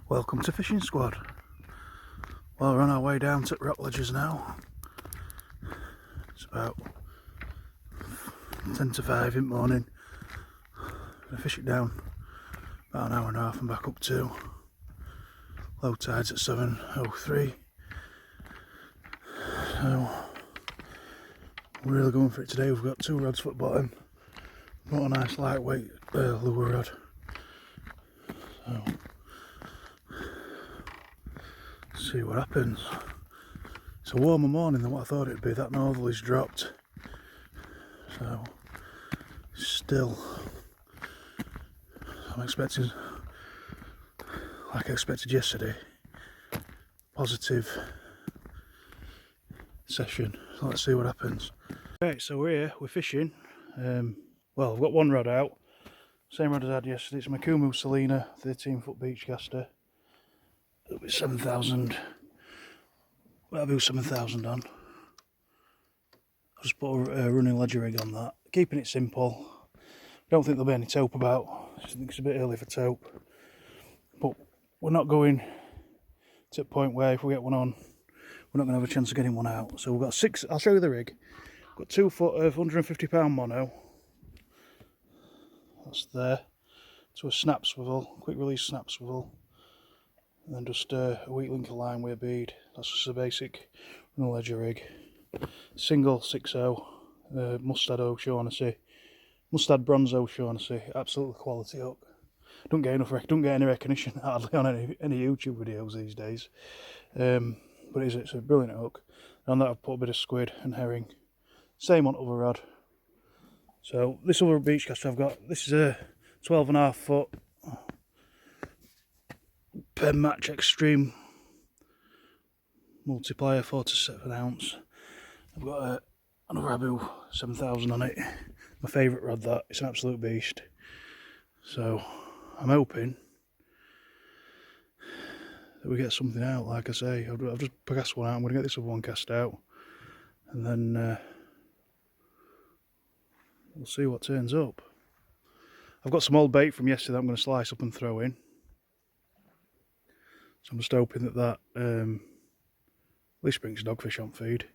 Welcome to Fishing Squad. Well, we're on our way down to Rock Ledges now. It's about 10 to 5 in the morning. Gonna fish it down about an hour and a half and back up to low tides at 7:03. So we're really going for it today. We've got 2 rods foot bottom. Not a nice lightweight lure rod. So see what happens. It's a warmer morning than what I thought it'd be. That northerly's dropped, so still I'm expecting, like I expected yesterday, positive session. So let's see what happens. Okay, so we're here, we're fishing. Well, I've got 1 rod out, same rod as I had yesterday. It's my Kumu Selena 13-foot beach caster. It'll be 7,000. Well, I'll be 7,000 on. I'll just put a running ledger rig on that. Keeping it simple. Don't think there'll be any taupe about. I think it's a bit early for taupe. But we're not going to the point where if we get one on, we're not going to have a chance of getting one out. So we've got 6, I'll show you the rig. We've got 2 foot of 150 pound mono. That's there. To a snap swivel, quick release snap swivel. And then just a weak link of line with a bead. That's just a basic running ledger rig. Single 6.0 Mustad O'Shaughnessy. Mustad Bronze O'Shaughnessy. Absolutely quality hook. Don't get any recognition hardly on any YouTube videos these days. But it's a brilliant hook. And on that I've put a bit of squid and herring. Same on other rod. So this other beach caster I've got, this is a 12.5 foot Pen Match Extreme multiplier 4 to 7 ounce. I've got another Abu 7000 on it. My favourite rod, that. It's an absolute beast. So I'm hoping that we get something out. Like I say, I've just cast one out. I'm going to get this other one cast out, and then we'll see what turns up. I've got some old bait from yesterday that I'm going to slice up and throw in. So I'm just hoping that at least brings dogfish on feed.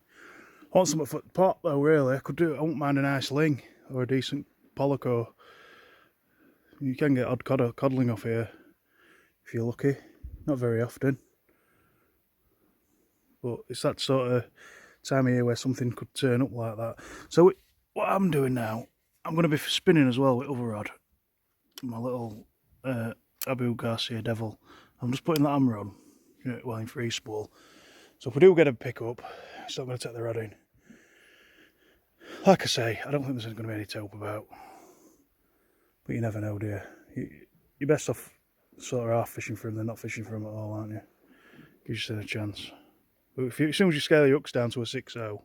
I want something for the pot though, really. I won't mind a nice ling or a decent Pollack, or you can get odd codling off here if you're lucky. Not very often. But it's that sort of time of year where something could turn up like that. So what I'm doing now, I'm going to be spinning as well with other rod. My little Abu Garcia Devil. I'm just putting that hammer on, well, in free spool. So if we do get a pickup, it's not going to take the rod in. Like I say, I don't think there's going to be any taupe about. But you never know, dear. You're best off sort of half fishing for them than not fishing for them at all, aren't you? Gives you a chance. But as soon as you scale your hooks down to a 6.0,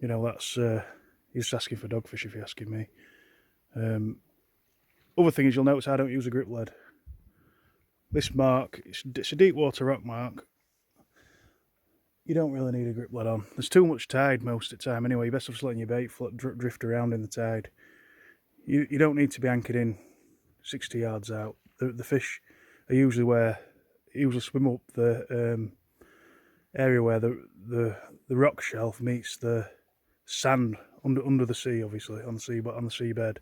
you know, that's you're just asking for dogfish if you're asking me. Other thing is, you'll notice I don't use a grip lead. This mark, it's a deep water rock mark. You don't really need a grip lead on. There's too much tide most of the time anyway. You're best off just letting your bait drift around in the tide. You don't need to be anchored in 60 yards out. The fish are usually swim up the area where the rock shelf meets the sand under the sea, obviously, on the seabed.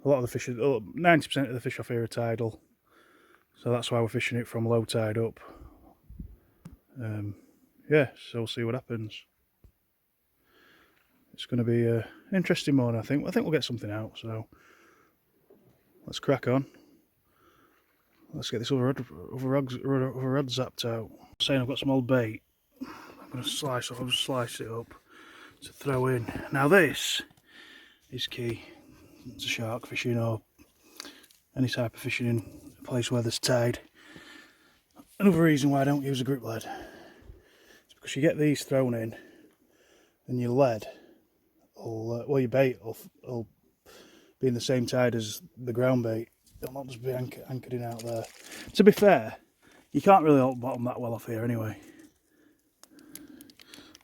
A lot of the fish, 90% of the fish off here are tidal. So that's why we're fishing it from low tide up. Yeah, so we'll see what happens. It's going to be an interesting morning, I think. I think we'll get something out, so let's crack on. Let's get this other rod zapped out. I'm saying I've got some old bait. I'm going to slice it up to throw in. Now this is key to shark fishing or any type of fishing in a place where there's tide. Another reason why I don't use a grip lead is because you get these thrown in and your lead your bait will be in the same tide as the ground bait. It'll not just be anchored in out there. To be fair, you can't really hold bottom that well off here anyway.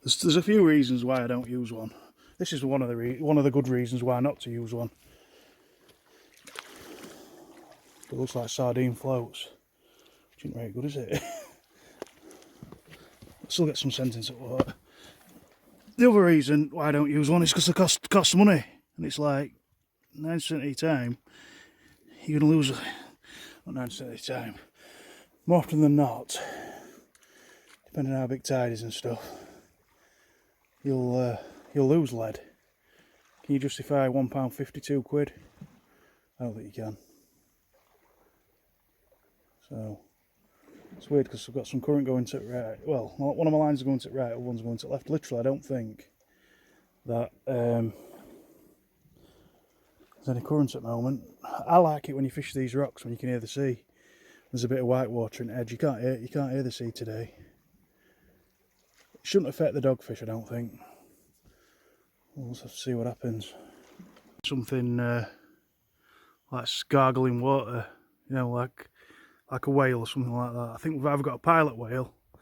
There's a few reasons why I don't use one. This is one of the good reasons why not to use one. It looks like sardine floats. Which isn't very good, is it? Still get some sense into water. The other reason why I don't use one is because they cost money. And it's like 9% of your time, you're going to lose, not 9% of your time, more often than not, depending on how big tide is and stuff, you'll lose lead. Can you justify £1.52 quid? I don't think you can. So it's weird because I've got some current going to right. Well, one of my lines is going to right, other one's going to left. Literally, I don't think that there's any current at the moment. I like it when you fish these rocks when you can hear the sea. There's a bit of white water in the edge. You can't hear the sea today. It shouldn't affect the dogfish, I don't think. We'll just have to see what happens. Something like gargling water, you know, like a whale or something like that. I think we've either got a pilot whale. I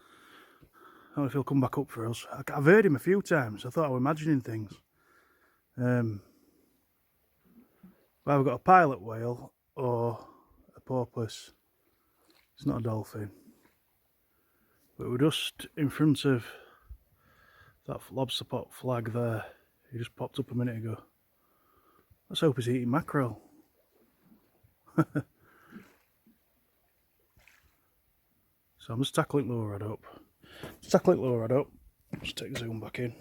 don't know if he'll come back up for us. I've heard him a few times. I thought I was imagining things. We've either got a pilot whale or a porpoise. It's not a dolphin. But we're just in front of that lobster pot flag there. He just popped up a minute ago. Let's hope he's eating mackerel. So I'm just tackling lure rod up. Just take the zoom back in.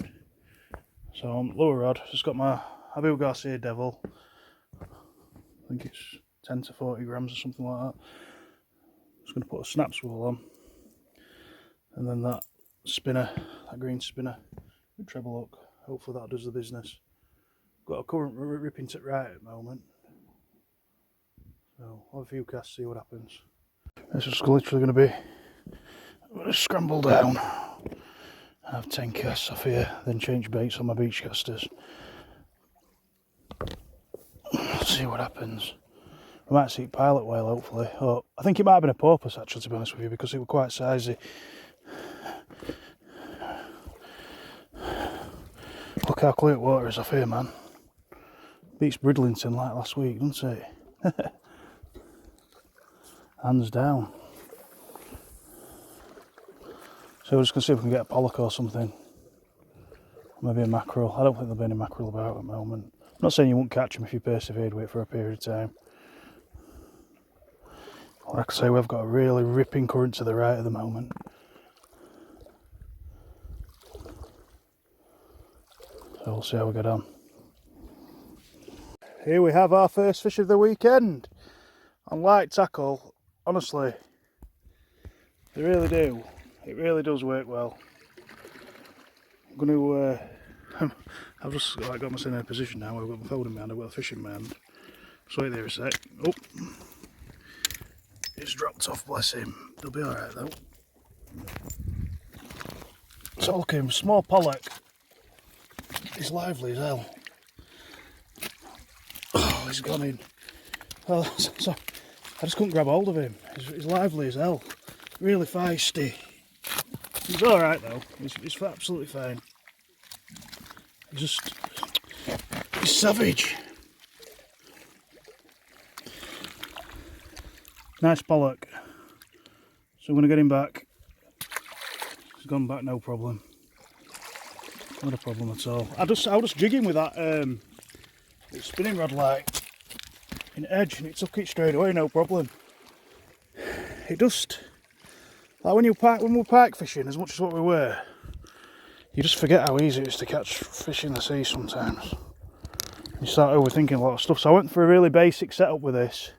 So on lure rod, just got my Abu Garcia Devil. I think it's 10 to 40 grams or something like that. Just going to put a snap spool on. And then that spinner, that green spinner, with treble hook. Hopefully that does the business. Got a current ripping to right at the moment. So I'll have a few casts, see what happens. This is literally going to be, I'm going to scramble down, have 10 casts off here, then change baits on my beach casters. See what happens. We might see a pilot whale hopefully. Oh, I think it might have been a porpoise actually, to be honest with you, because it was quite sizey. Look how clear water is off here, man. Beats Bridlington like last week, doesn't it? Hands down. So we're just going to see if we can get a pollock or something. Maybe a mackerel. I don't think there'll be any mackerel about at the moment. I'm not saying you won't catch them if you persevered with it for a period of time. Like I say, we've got a really ripping current to the right at the moment. So we'll see how we get on. Here we have our first fish of the weekend. On light tackle, honestly, they really do. It really does work well. I'm going to, I've just got myself in a position now where I've got my phone in my hand, I've got a fish in my hand. Just wait there a sec. Oh, it's dropped off, bless him. They'll be alright though. So look at him, small Pollack. He's lively as hell. Oh, he's gone in. Oh, so I just couldn't grab hold of him. He's lively as hell. Really feisty. He's alright though. He's absolutely fine. He's savage. Nice Pollack. So I'm going to get him back. He's gone back, no problem. Not a problem at all. I'll just jig him with that spinning rod light in edge, and it took it straight away, no problem. It just, like when we're pike fishing, as much as what we were, you just forget how easy it is to catch fish in the sea sometimes. You start overthinking a lot of stuff. So I went for a really basic setup with this.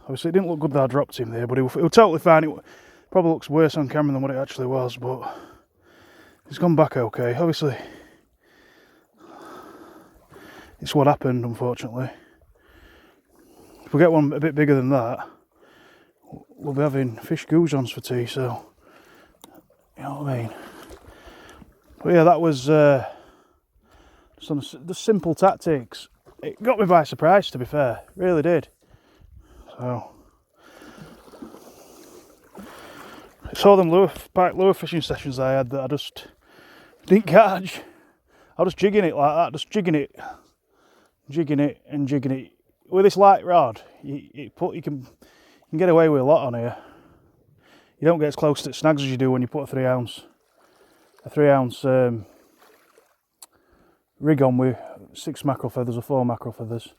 Obviously it didn't look good that I dropped him there, but it was totally fine. It probably looks worse on camera than what it actually was, but he's gone back okay. Obviously, it's what happened, unfortunately. If we get one a bit bigger than that, we'll be having fish goujons for tea, so, you know what I mean. But yeah, that was just on the simple tactics. It got me by surprise, to be fair, it really did. So, it's all them lure fishing sessions I had that I just didn't catch. I was just jigging it like that, just jigging it and jigging it with this light rod, you can get away with a lot on here. You don't get as close to snags as you do when you put a 3 ounce rig on with 6 mackerel feathers or 4 mackerel feathers.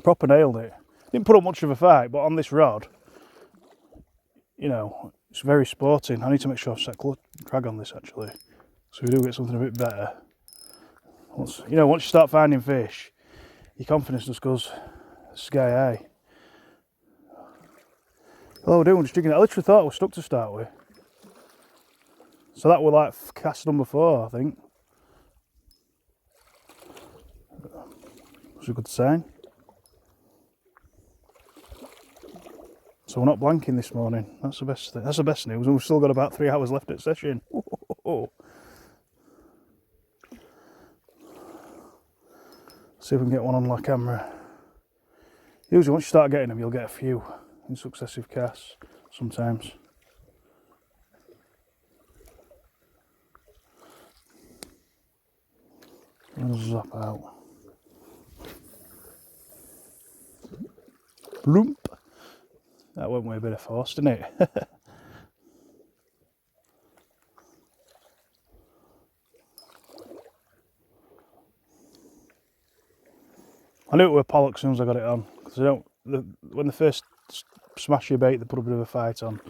Proper nailed it. Didn't put up much of a fight, but on this rod, you know, it's very sporting. I need to make sure I've set drag on this actually, so we do get something a bit better. Once you start finding fish, your confidence just goes sky high. All we're doing is jigging it. I literally thought it was stuck to start with. So that was like cast number 4, I think. That's a good sign. So we're not blanking this morning. That's the best thing. That's the best news. And we've still got about 3 hours left at session. See if we can get one on like camera. Usually once you start getting them, you'll get a few in successive casts sometimes. I'll zap out. Bloomp. That went with a bit of force, didn't it? I knew it was Pollack as soon as I got it on, because when they first smash your bait, they put a bit of a fight on,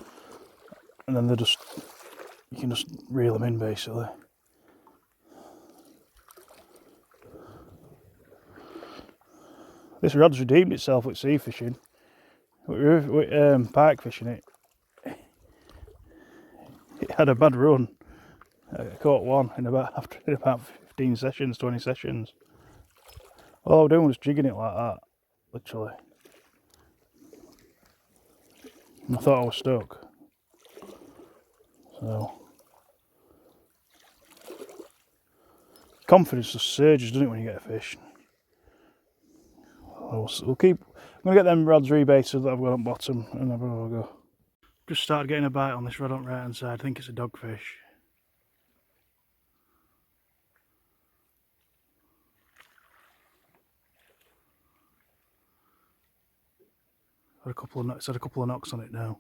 and then you can just reel them in basically. This rod's redeemed itself with sea fishing. With pike fishing it had a bad run. I caught one in about 15 sessions, 20 sessions. All I was doing was jigging it like that, literally. And I thought I was stuck. So confidence just surges, doesn't it, when you get a fish? We'll keep. I'm gonna get them rods rebaited that I've got on bottom, and have a go. Just started getting a bite on this rod on the right hand side. I think it's a dogfish. It's had a couple of knocks on it now.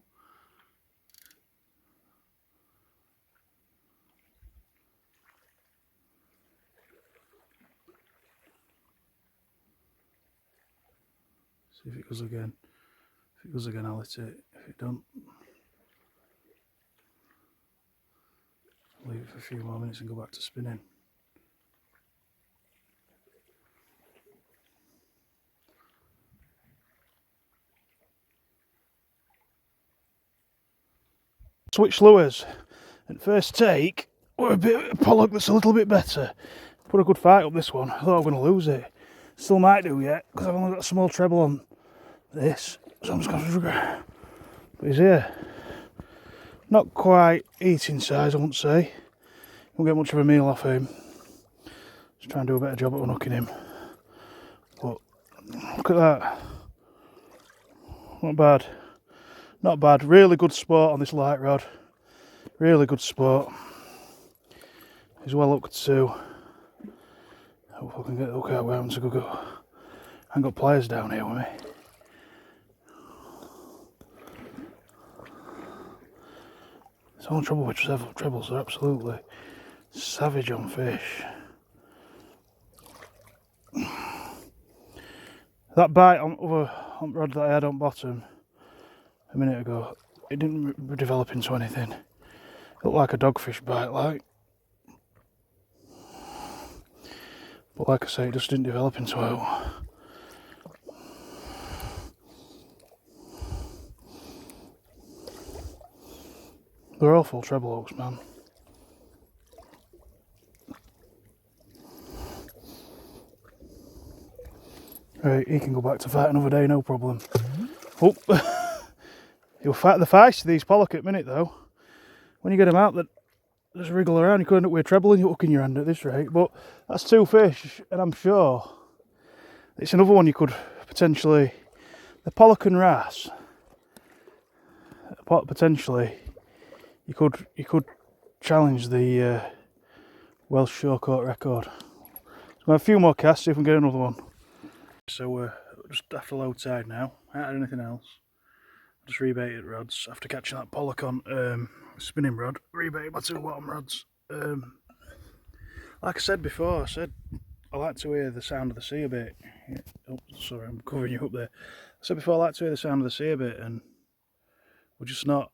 See if it goes again. If it goes again, I'll hit it. If it don't, leave it for a few more minutes and go back to spinning. Switch lures. At first take, we're a bit of Pollack that's a little bit better. Put a good fight up this one. I thought I was going to lose it. Still might do yet, because I've only got a small treble on this. So I'm just going to... But he's here. Not quite eating size, I wouldn't say. Won't get much of a meal off him. Just try and do a better job at unhooking him. But look at that. Not bad. Not bad. Really good sport on this light rod. Really good sport. He's well hooked too. Hope I can get the hook out where I'm to go. I haven't got pliers down here with me. It's all trouble with trebles. They're absolutely savage on fish. That bite on the rod that I had on bottom a minute ago, it didn't develop into anything. It looked like a dogfish bite, like. But like I say, it just didn't develop into it. They're all full treble hooks, man. Right, he can go back to fight another day, no problem. Oh, you'll fight the feist, these Pollack at minute though. When you get them out, that just wriggle around, you could end up with a treble and you're hooking your hand at this rate. But that's 2 fish, and I'm sure it's another one you could potentially, the Pollack and wrasse, potentially you could challenge the Welsh shore court record. So a few more casts, see if we can get another one. So we're just after low tide now. I haven't had anything else. Just rebaited rods after catching that Pollack on spinning rod. Rebaited my 2 bottom rods. Like I said before, I like to hear the sound of the sea a bit. Oh, sorry, I'm covering you up there. I said before I like to hear the sound of the sea a bit, and we're just not.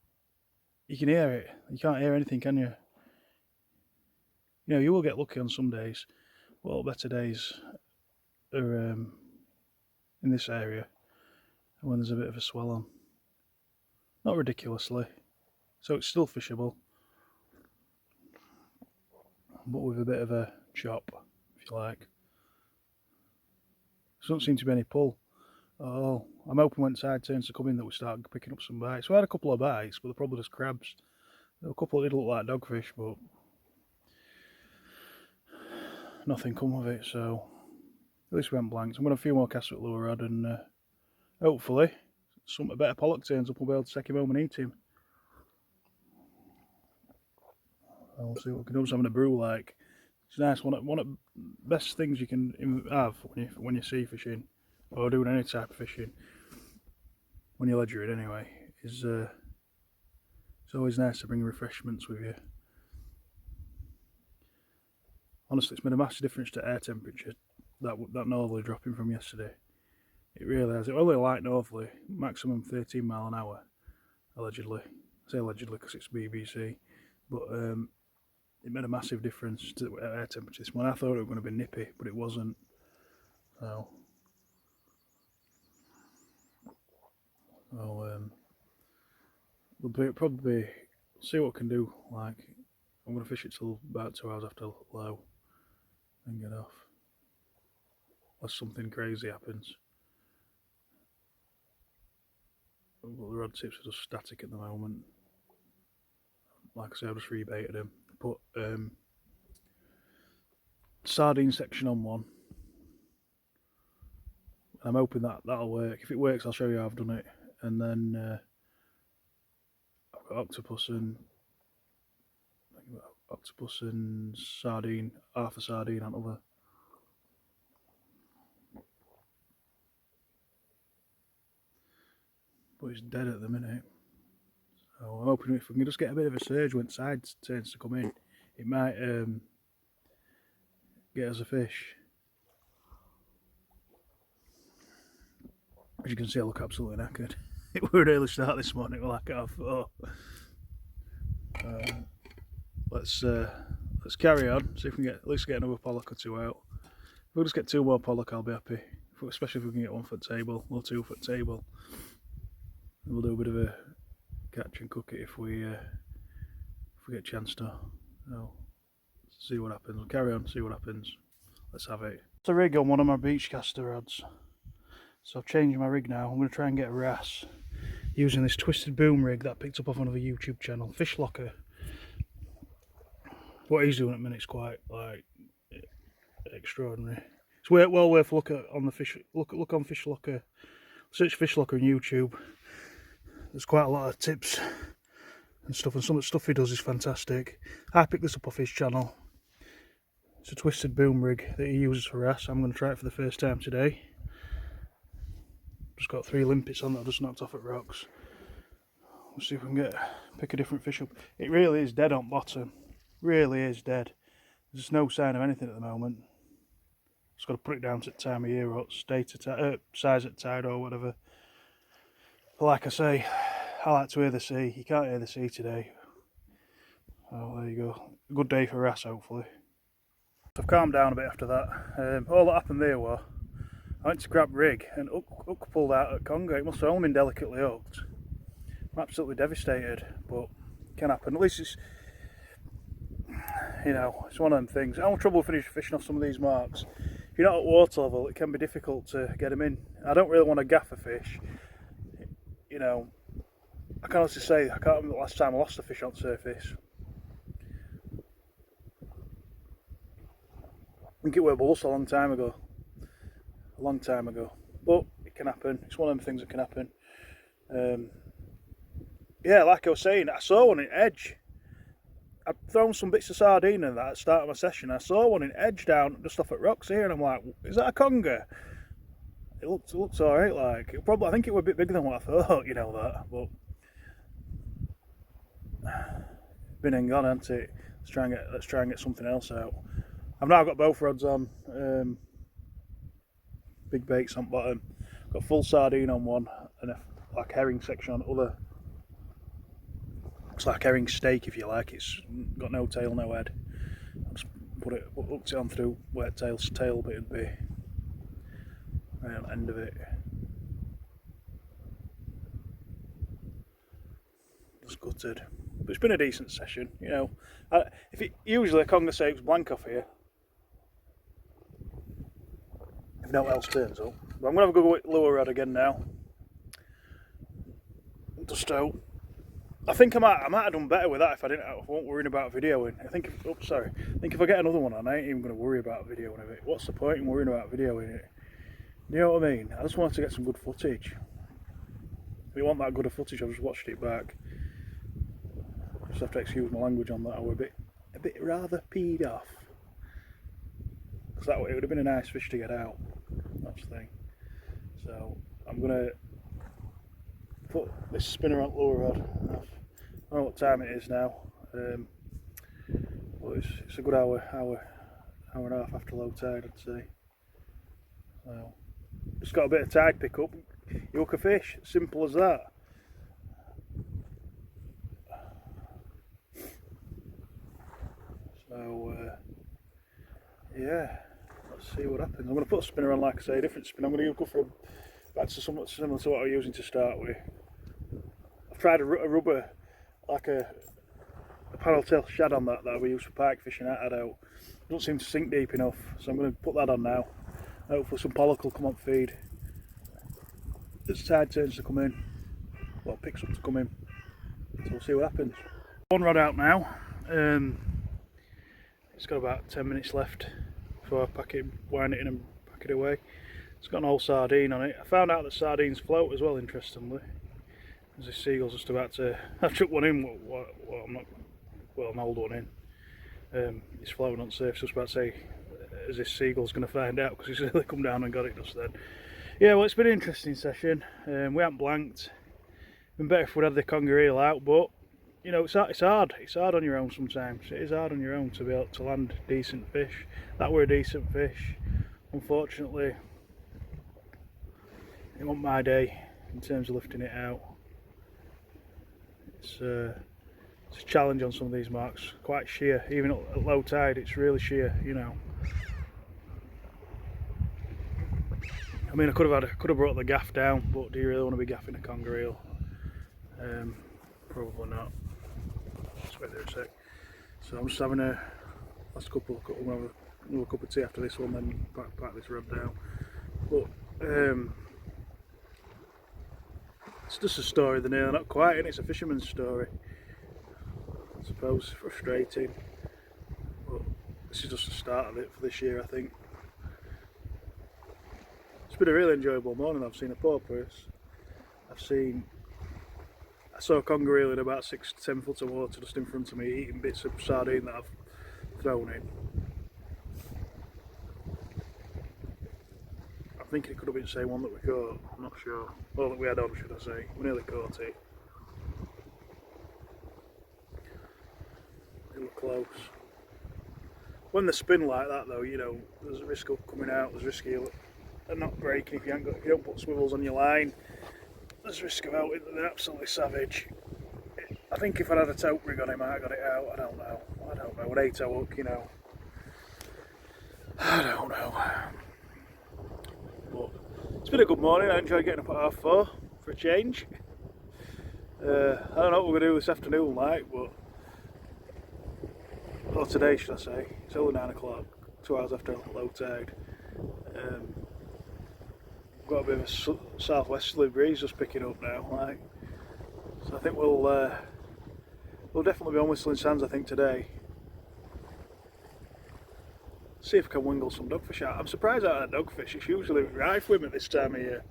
You can hear it. You can't hear anything, can you? You know, you will get lucky on some days. Well, better days are in this area when there's a bit of a swell on. Not ridiculously, so it's still fishable, but with a bit of a chop, if you like. There doesn't seem to be any pull. Oh, I'm hoping when tide turns to come in that we start picking up some bites. We had a couple of bites, but they're probably just crabs. There were a couple that did look like dogfish, but nothing come of it, so at least we went blanks. I'm going to have a few more casts with lure rod, and hopefully a better Pollack turns up, we'll be able to take him home and eat him. I'll see what we can do. I'm having a brew like. It's nice. One of the best things you can have when you're sea fishing or doing any type of fishing, when you're ledgering anyway, is it's always nice to bring refreshments with you. Honestly, it's made a massive difference to air temperature, that northerly dropping from yesterday. It really has. It only light northerly, maximum 13 mile an hour, allegedly. I say allegedly because it's BBC, but it made a massive difference to air temperature this morning. I thought it was going to be nippy, but it wasn't. So, we'll probably see what we can do. Like, I'm going to fish it till about 2 hours after low and get off, unless something crazy happens. But the rod tips are just static at the moment. Like I say, I've just rebaited them. Put sardine section on one. I'm hoping that'll work. If it works, I'll show you how I've done it. And then I've got octopus and sardine, half a sardine on other. But it's dead at the minute. So I'm hoping if we can just get a bit of a surge when tide turns to come in, it might get us a fish. As you can see, I look absolutely knackered. It was an early start this morning, like 4:30. Let's carry on, see if we can at least get another Pollack or 2 out. If we just get 2 more Pollack, I'll be happy. Especially if we can get 1 foot table or 2 foot table. And we'll do a bit of a catch and cook it if we get a chance to. So, see what happens. We'll carry on, see what happens. Let's have it. It's a rig on one of my beach caster rods. So I've changed my rig now. I'm going to try and get a wrasse using this twisted boom rig that I picked up off another YouTube channel, Fish Locker. What he's doing at the minute is quite like extraordinary. It's well worth a look at on the fish. Look on Fish Locker. Search Fish Locker on YouTube. There's quite a lot of tips and stuff, and some of the stuff he does is fantastic. I picked this up off his channel. It's a twisted boom rig that he uses for wrasse. I'm going to try it for the first time today. Just got 3 limpets on that I just knocked off at rocks. We'll see if we can pick a different fish up. It really is dead on bottom. Really is dead. There's no sign of anything at the moment. Just got to put it down to the time of year or size at tide or whatever. But like I say, I like to hear the sea. You can't hear the sea today. Oh, there you go. A good day for wrasse, hopefully. So I've calmed down a bit after that. All that happened there was I went to grab rig and hook pulled out at Conger. It must have only been delicately hooked. I'm absolutely devastated, but it can happen. At least it's, you know, it's one of them things. I have trouble fishing off some of these marks. If you're not at water level, it can be difficult to get them in. I don't really want to gaff a fish. You know, I can honestly say I can't remember the last time I lost a fish on surface. I think it was Bullus a long time ago. But it can happen. It's one of them things that can happen. Yeah, like I was saying, I saw one in edge. I'd thrown some bits of sardine in that at the start of my session. I saw one in edge down just off at rocks here, and I'm like, is that a conger? it looks alright. Like I think it was a bit bigger than what I thought. You know that, but been and gone, hasn't it? Let's try and get something else out. I've now got both rods on. Big baits on bottom. Got full sardine on one and a like herring section on other. It's like herring steak if you like. It's got no tail, no head. I just hooked it on through wet tail's tail bit would be right on the end of it. Just gutted. But it's been a decent session, you know. Usually a conger sape's blank off here. If no one else turns up. But I'm gonna have a go with lure rod again now. Just out. I think I might have done better with that if I wasn't worrying about videoing. I think if I get another one on, I ain't even gonna worry about videoing of it. What's the point in worrying about videoing it? You know what I mean? I just wanted to get some good footage. If you want that good of footage, I've just watched it back. Just have to excuse my language on that. I was a bit rather peed off. Because it would have been a nice fish to get out. That's the thing. So I'm gonna put this spinner on lure rod. I don't know what time it is now. But it's a good hour and a half after low tide, I'd say. So just got a bit of tide pick up. You hook a fish. Simple as that. So yeah, let's see what happens. I'm going to put a spinner on, like I say, a different spin. I'm going to go for back to somewhat similar to what I was using to start with. I've tried a rubber, like a paddle tail shad on that we use for pike fishing. That out. It doesn't seem to sink deep enough, so I'm going to put that on now. Hopefully some pollock will come on feed. As tide turns to come in, well, picks up to come in. So we'll see what happens. One rod out now. It's got about 10 minutes left before I pack it, wind it in and pack it away. It's got an old sardine on it. I found out that sardines float as well, interestingly. As this seagull's just about to... I've chucked one in, an old one in. It's floating on the surface, just about to say, as this seagull's going to find out, because he's really come down and got it just then. Yeah, well, it's been an interesting session. We haven't blanked. Been better if we'd had the conger eel out, but you know, it's hard. It's hard on your own sometimes. It is hard on your own to be able to land decent fish. That were a decent fish. Unfortunately, it wasn't my day in terms of lifting it out. It's a challenge on some of these marks. Quite sheer, even at low tide. It's really sheer, you know. I mean, I could have brought the gaff down, but do you really want to be gaffing a conger eel? Probably not. Just wait there a sec. So I'm just having a last couple. I'm gonna have another cup of tea after this one, then pack this rod down. But it's just a story of the nail, not quite, and it's a fisherman's story. I suppose frustrating, but this is just the start of it for this year, I think. It's been a really enjoyable morning. I've seen a porpoise. I saw a conger eel in about 6 to 10 foot of water just in front of me, eating bits of sardine that I've thrown in. I think it could have been the same one that we caught, I'm not sure. Well, that we had on, should I say. We nearly caught it. It looked close. When they spin like that though, you know, there's a risk of coming out, there's a risk of not breaking if you don't put swivels on your line. There's a risk of out, they're absolutely savage. I think if I'd had a tote rig on him, I got it out. I don't know. An 8-0 hook, you know. I don't know. But it's been a good morning. I enjoyed getting up at 4:30 for a change. I don't know what we're going to do this afternoon, like, but. Or today, should I say. It's only 9 o'clock, 2 hours after low tide. Got a bit of a southwesterly breeze just picking up now, like. So I think we'll definitely be on Whistling Sands, I think, today. See if I can wingle some dogfish out. I'm surprised out of dogfish. It's usually rife with them at this time of year.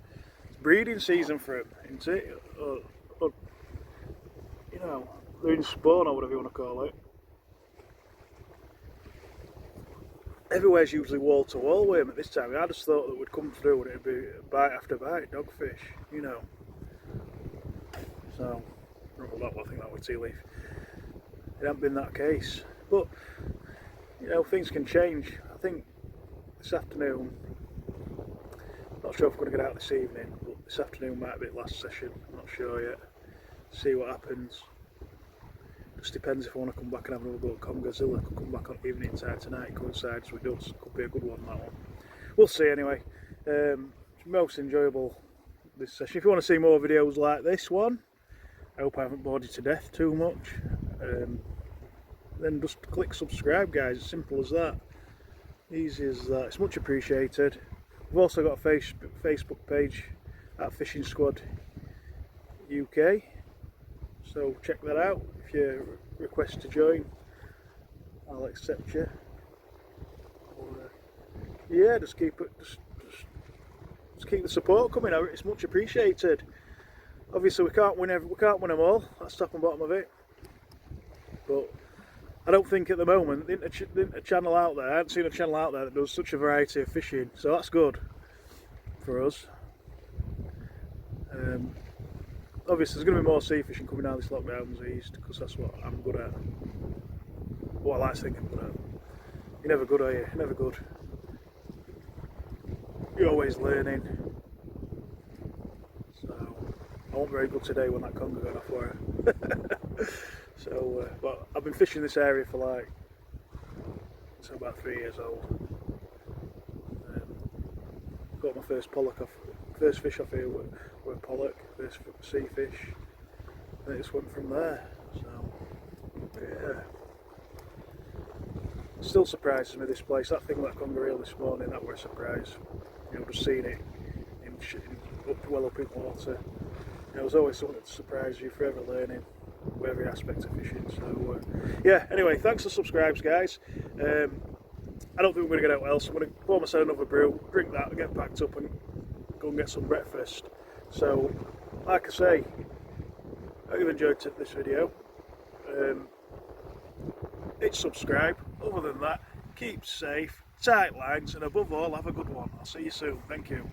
It's breeding season for them, isn't it? Or, you know, they're in spawn or whatever you want to call it. everywhere's usually wall to wall with them at this time. I just thought that we'd come through and it'd be bite after bite, dogfish, you know. So, well, I think that was tea leaf. It hasn't been that case, but you know, things can change. I think this afternoon, not sure if we're going to get out this evening, but this afternoon might be the last session. I'm not sure yet. See what happens. Just depends if I want to come back and have another go at Conger. Zilla could come back on evening time tonight, coincides with us. Could be a good one, that one. We'll see anyway. Most enjoyable this session. If you want to see more videos like this one, I hope I haven't bored you to death too much. Then just click subscribe, guys. It's simple as that. Easy as that. It's much appreciated. We've also got a Facebook page at Fishing Squad UK. So check that out. If you request to join, I'll accept you. Yeah, just keep it. Just keep the support coming. It's much appreciated. Obviously, we can't win them all. That's top and bottom of it. But I don't think at the moment there isn't a channel out there. I haven't seen a channel out there that does such a variety of fishing. So that's good for us. Obviously, there's going to be more sea fishing coming out this lockdown's eased, because that's what I'm good at. What I like to think I'm good at. You're never good, are you? You're never good. You're always learning. So I wasn't very good today when that conger got off wire. So, but I've been fishing this area for like, so about 3 years old. Got my first Pollack off, first fish off here were Pollack, first sea fish, and it just went from there. So, yeah. Still surprises me, this place. That thing that Conger reel this morning, that was a surprise. You know, just seeing it well up in water. You know, there's always something to surprise you, forever learning with every aspect of fishing. So, yeah, anyway, thanks for subscribes, guys. I don't think we're going to get out else. I'm going to pour myself another brew, drink that, get packed up and go and get some breakfast. So, like I say, I hope you've enjoyed this video. Hit subscribe. Other than that, keep safe, tight lines, and above all, have a good one. I'll see you soon. Thank you.